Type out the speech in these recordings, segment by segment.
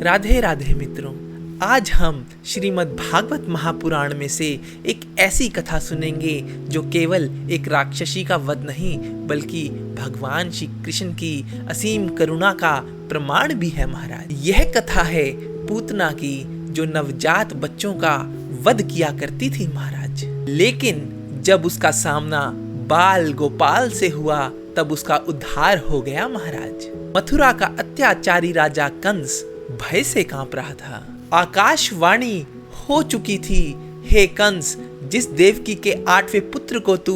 राधे राधे मित्रों, आज हम श्रीमद् भागवत महापुराण में से एक ऐसी कथा सुनेंगे जो केवल एक राक्षसी का वध नहीं बल्कि भगवान श्री कृष्ण की असीम करुणा का प्रमाण भी है महाराज। यह कथा है पूतना की जो नवजात बच्चों का वध किया करती थी महाराज। लेकिन जब उसका सामना बाल गोपाल से हुआ तब उसका उद्धार हो गया महाराज। मथुरा का अत्याचारी राजा कंस भय से कांप रहा था। आकाशवाणी हो चुकी थी, हे कंस, जिस देवकी के 8वें पुत्र को तू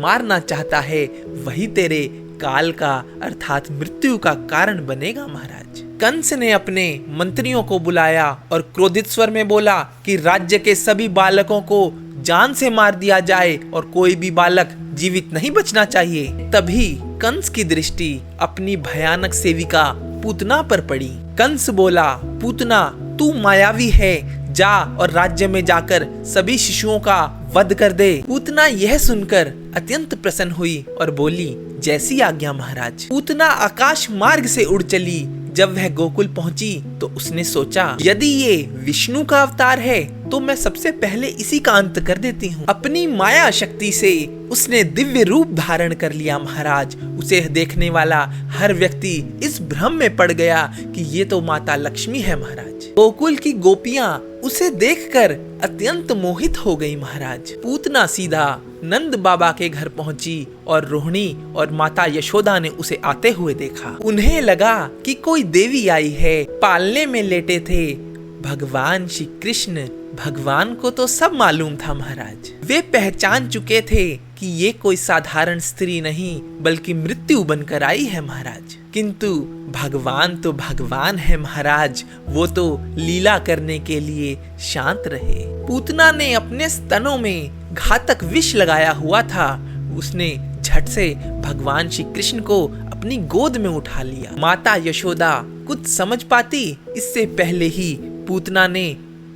मारना चाहता है वही तेरे काल का अर्थात मृत्यु का कारण बनेगा महाराज। कंस ने अपने मंत्रियों को बुलाया और क्रोधित स्वर में बोला कि राज्य के सभी बालकों को जान से मार दिया जाए और कोई भी बालक जीवित नहीं बचना चाहिए। तभी कंस की दृष्टि अपनी भयानक सेविका पूतना पर पड़ी। कंस बोला, पूतना तू मायावी है, जा और राज्य में जाकर सभी शिशुओं का वध कर दे। पूतना यह सुनकर अत्यंत प्रसन्न हुई और बोली, जैसी आज्ञा महाराज। पूतना आकाश मार्ग से उड़ चली। जब वह गोकुल पहुंची तो उसने सोचा, यदि ये विष्णु का अवतार है तो मैं सबसे पहले इसी का अंत कर देती हूँ। अपनी माया शक्ति से उसने दिव्य रूप धारण कर लिया महाराज। उसे देखने वाला हर व्यक्ति इस भ्रम में पड़ गया कि ये तो माता लक्ष्मी है महाराज। गोकुल की गोपियां उसे देखकर अत्यंत मोहित हो गई महाराज। पूतना सीधा नंद बाबा के घर पहुंची और रोहिणी और माता यशोदा ने उसे आते हुए देखा। उन्हें लगा कि कोई देवी आई है। पालने में लेटे थे भगवान श्री कृष्ण। भगवान को तो सब मालूम था महाराज। वे पहचान चुके थे कि ये कोई साधारण स्त्री नहीं बल्कि मृत्यु बनकर आई है महाराज। किंतु भगवान तो भगवान है महाराज, वो तो लीला करने के लिए शांत रहे। पूतना ने अपने स्तनों में घातक विष लगाया हुआ था। उसने झट से भगवान श्री कृष्ण को अपनी गोद में उठा लिया। माता यशोदा कुछ समझ पाती इससे पहले ही पूतना ने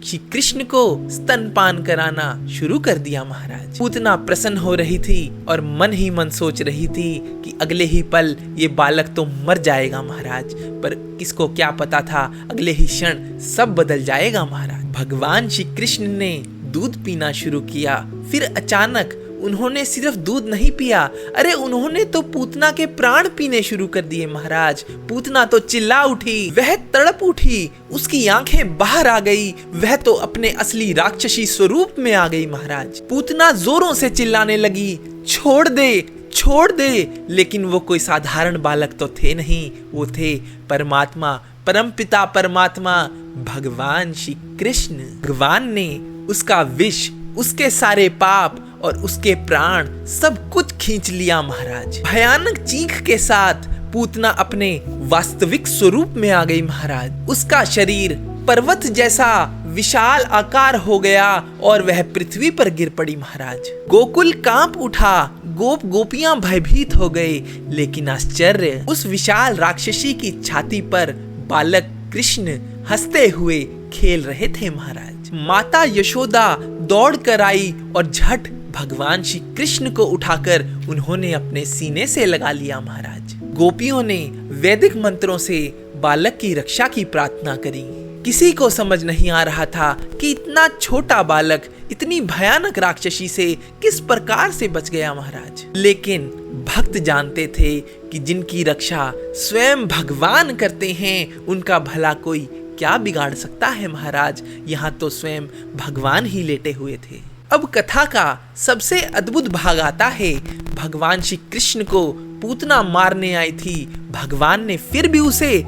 श्री कृष्ण को स्तनपान कराना शुरू कर दिया महाराज। पूतना प्रसन्न हो रही थी और मन ही मन सोच रही थी कि अगले ही पल ये बालक तो मर जाएगा महाराज, पर किसको क्या पता था अगले ही क्षण सब बदल जाएगा महाराज। भगवान श्री कृष्ण ने दूध पीना शुरू किया। फिर अचानक उन्होंने सिर्फ दूध नहीं पिया, अरे उन्होंने तो पूतना के प्राण पीने शुरू कर दिए महाराज। पूतना तो चिल्ला उठी, वह तड़प उठी, उसकी आंखें बाहर आ गई। वह तो अपने असली राक्षसी स्वरूप में आ गई महाराज। पूतना जोरों से चिल्लाने लगी, छोड़ दे, छोड़ दे। लेकिन वो कोई साधारण बालक तो थे नहीं, वो थे परमात्मा, परमपिता परमात्मा भगवान श्री कृष्ण। भगवान ने उसका विष, उसके सारे पाप और उसके प्राण सब कुछ खींच लिया महाराज। भयानक चीख के साथ पूतना अपने वास्तविक स्वरूप में आ गई महाराज। उसका शरीर पर्वत जैसा विशाल आकार हो गया और वह पृथ्वी पर गिर पड़ी महाराज। गोकुल कांप उठा, गोप गोपियां भयभीत हो गए। लेकिन आश्चर्य, उस विशाल राक्षसी की छाती पर बालक कृष्ण हंसते हुए खेल रहे थे महाराज। माता यशोदा दौड़ कर आई और झट भगवान श्री कृष्ण को उठाकर उन्होंने अपने सीने से लगा लिया महाराज। गोपियों ने वैदिक मंत्रों से बालक की रक्षा की प्रार्थना करी। किसी को समझ नहीं आ रहा था कि इतना छोटा बालक इतनी भयानक राक्षसी से किस प्रकार से बच गया महाराज। लेकिन भक्त जानते थे कि जिनकी रक्षा स्वयं भगवान करते हैं उनका भला कोई क्या बिगाड़ सकता है महाराज। यहाँ तो स्वयं भगवान ही लेटे हुए थे। अब कथा का सबसे अद्भुत भाग आता है। भगवान श्री कृष्ण को पूतना मारने आई थी, भगवान ने फिर भी उसे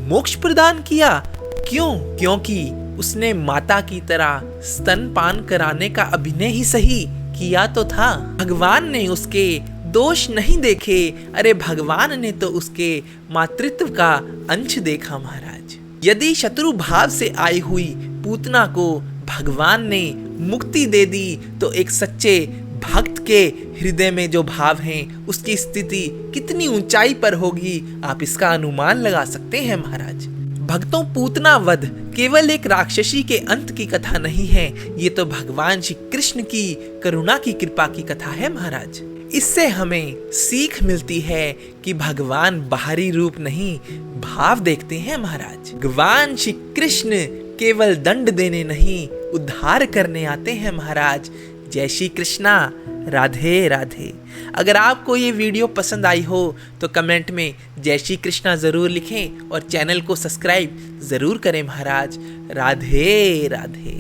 मोक्ष प्रदान किया। क्यों? क्योंकि उसने माता की तरह स्तनपान कराने का अभिनय ही सही किया तो था। भगवान ने उसके दोष नहीं देखे, अरे भगवान ने तो उसके मातृत्व का अंश देखा महाराज। यदि शत्रु भाव से आई हुई पूतना को भगवान ने मुक्ति दे दी तो एक सच्चे भक्त के हृदय में जो भाव हैं उसकी स्थिति कितनी ऊंचाई पर होगी, आप इसका अनुमान लगा सकते हैं महाराज। भक्तों, पूतना वध केवल एक राक्षसी के अंत की कथा नहीं है, ये तो भगवान श्री कृष्ण की करुणा की कृपा की कथा है महाराज। इससे हमें सीख मिलती है कि भगवान बाहरी रूप नहीं, भाव देखते हैं महाराज। भगवान श्री कृष्ण केवल दंड देने नहीं, उद्धार करने आते हैं महाराज। जय श्री कृष्णा, राधे राधे। अगर आपको ये वीडियो पसंद आई हो तो कमेंट में जय श्री कृष्णा ज़रूर लिखें और चैनल को सब्सक्राइब ज़रूर करें महाराज। राधे राधे।